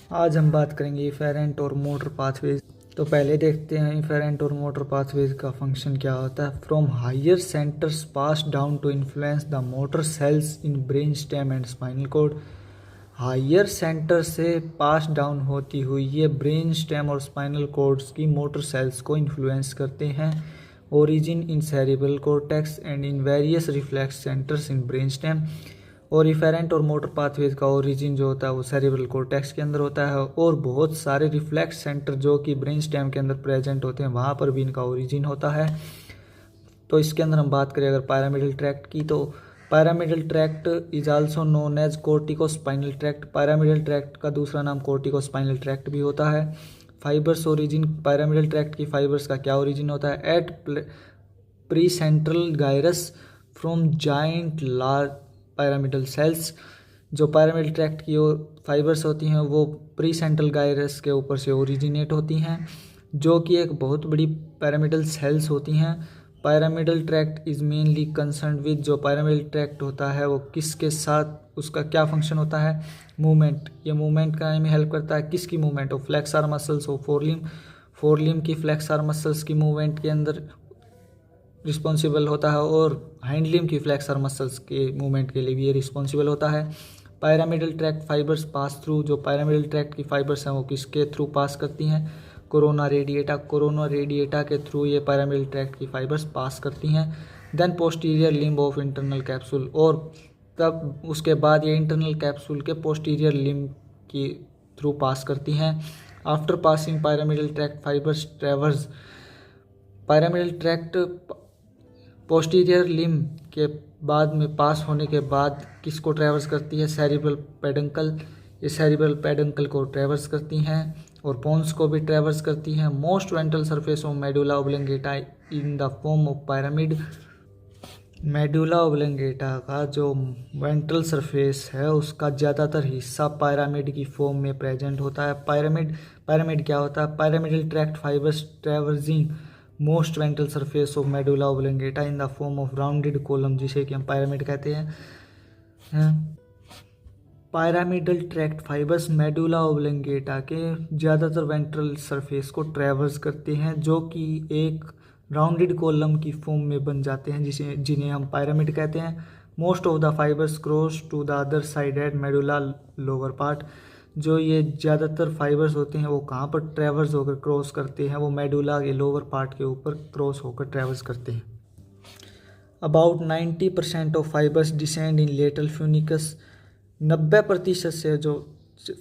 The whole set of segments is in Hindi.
आज हम बात करेंगे इफेरेंट और मोटर पाथवेज। तो पहले देखते हैं इफेरेंट और मोटर पाथवेज का फंक्शन क्या होता है। From higher centres pass down to influence the motor cells in brain stem and spinal cord. Higher centre से पास डाउन होती हुई ये ब्रेन स्टेम और स्पाइनल कॉर्ड्स की मोटर सेल्स को इन्फ्लुएंस करते हैं। Origin in cerebral cortex and in various reflex centres in brain stem. और इफेरेंट और मोटर पाथवेज का ओरिजिन जो होता है वो सेरिब्रल कॉर्टेक्स के अंदर होता है, और बहुत सारे रिफ्लेक्स सेंटर जो कि ब्रेन स्टेम के अंदर प्रेजेंट होते हैं वहाँ पर भी इनका ओरिजिन होता है। तो इसके अंदर हम बात करें अगर पैरामिडल ट्रैक्ट की, तो pyramidal tract is also known as corticospinal tract. Pyramidal tract का दूसरा नाम कोर्टिकोस्पाइनल ट्रैक्ट भी होता है। फाइबर्स ओरिजिन, पैरामिडल ट्रैक्ट की फाइबर्स का क्या ओरिजिन होता है। At precentral gyrus from giant large pyramidal cells. जो पैरामिडल ट्रैक्ट की फाइबर्स होती हैं वो प्री सेंट्रल गायरस के ऊपर से ओरिजिनेट होती हैं, जो कि एक बहुत बड़ी पैरामिडल सेल्स होती हैं। Pyramidal tract is mainly concern with, जो पैरामिडल ट्रैक्ट होता है वो किसके साथ, उसका क्या फंक्शन होता है, मूवमेंट। ये मूवमेंट कराने में हेल्प करता है। किसकी movement, of flexor muscles of forelimb की फ्लेक्सर मसल्स की मूवमेंट के अंदर रिस्पॉन्सिबल होता है, और हाइंडलिम की फ्लेक्सर मसल्स के मूवमेंट के लिए भी ये रिस्पॉन्सिबल होता है। Pyramidal tract fibres pass through, जो पैरामिडल ट्रैक्ट की फाइबर्स हैं वो किसके थ्रू पास करती हैं, कोरोना रेडिएटा के थ्रू ये पैरामिडल ट्रैक्ट की फाइबर्स पास करती हैं। Then posterior limb of internal capsule, और तब उसके बाद ये इंटरनल कैप्सूल के पोस्टीरियर लिम्ब की थ्रू पास करती हैं। After passing pyramidal tract fibres traverse, pyramidal tract posterior limb के बाद में पास होने के बाद किसको ट्रैवर्स करती है, सेरिब्रल पेडंकल। ये सेरिब्रल पेडंकल को ट्रैवर्स करती हैं और पोन्स को भी ट्रैवर्स करती हैं। Most ventral surface of medulla oblongata in the form of pyramid. Medulla oblongata का जो वेंट्रल सरफेस है उसका ज़्यादातर हिस्सा पैरामिड की फॉर्म में प्रेजेंट होता है। पैरामिड क्या होता है, pyramidal tract fibres traversing most ventral surface of medulla oblongata in the form of rounded column, जिसे कि हम पैरामिड कहते हैं। Pyramidal tract fibres medulla oblongata के ज़्यादातर वेंट्रल सरफेस को ट्रैवर्स करते हैं, जो कि एक राउंडेड कॉलम की फॉर्म में बन जाते हैं, जिन्हें हम पैरामिड कहते हैं। Most of the fibres cross to the other side at medulla lower part. जो ये ज़्यादातर फाइबर्स होते हैं वो कहाँ पर ट्रैवर्स होकर क्रॉस करते हैं, वो मेडुला के लोअर पार्ट के ऊपर क्रॉस होकर ट्रैवर्स करते हैं। About 90% of fibres descend in lateral funiculus. 90% से जो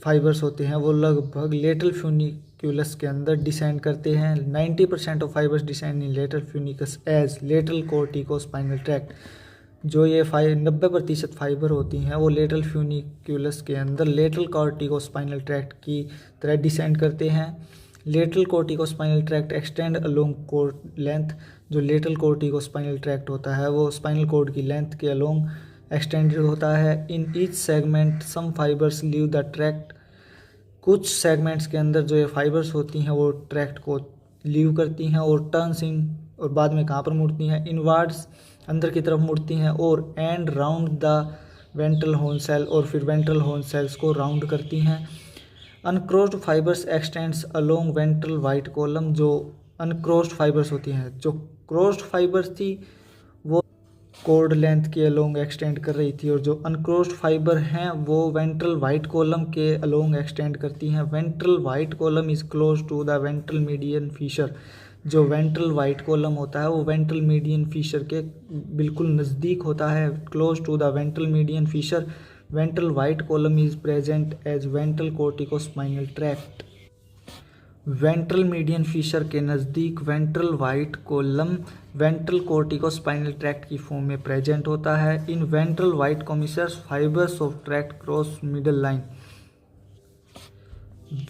फाइबर्स होते हैं वो लगभग लेटरल फ्यूनिक्यूलस के अंदर डिसेंड करते हैं। 90% of fibres descend in lateral funiculus as lateral corticospinal tract. जो ये 90% फाइबर होती हैं वो लेटरल फ्यूनिक्यूलस के अंदर लेटरल कॉर्टिकोस्पाइनल ट्रैक्ट की तरह डिसेंड करते हैं। Lateral corticospinal tract extend along cord length. जो लेटरल कॉर्टिकोस्पाइनल ट्रैक्ट होता है वो स्पाइनल कॉर्ड की लेंथ के अलोंग एक्सटेंडेड होता है। In each segment some fibers leave the tract. कुछ सेगमेंट्स के अंदर जो ये फाइबर्स होती हैं वो ट्रैक्ट को लीव करती हैं और टर्न्स इन, और बाद में कहाँ पर मुड़ती हैं, इनवर्ड्स, अंदर की तरफ मुड़ती हैं, और and round the ventral horn cell, और फिर वेंट्रल हॉर्न सेल्स को राउंड करती हैं। Uncrossed fibres extends along ventral white column. जो अनक्रोस्ड फाइबर्स होती हैं, जो क्रोस्ड फाइबर्स थी वो कॉर्ड लेंथ के अलोंग एक्सटेंड कर रही थी, और जो अनक्रोस्ड फाइबर हैं वो वेंट्रल वाइट कॉलम के अलोंग एक्सटेंड करती हैं। Ventral white column is close to the ventral median feature. जो वेंट्रल वाइट कॉलम होता है वो वेंट्रल मीडियन फीचर के बिल्कुल नज़दीक होता है, close to the ventral median fissure. Ventral white column is present as ventral corticospinal tract. Ventral median fissure के नज़दीक ventral white column ventral corticospinal tract की फॉर्म में प्रेजेंट होता है। In ventral white commissures fibres of tract cross middle line.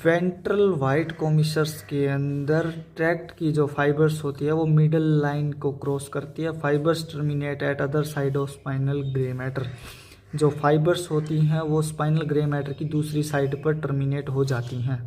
Ventral white commissures के अंदर ट्रैक्ट की जो फाइबर्स होती है वो मिडल लाइन को क्रॉस करती है। Fibres terminate at other side of spinal grey matter. जो फाइबर्स होती हैं वो स्पाइनल ग्रे मैटर की दूसरी साइड पर टर्मिनेट हो जाती हैं।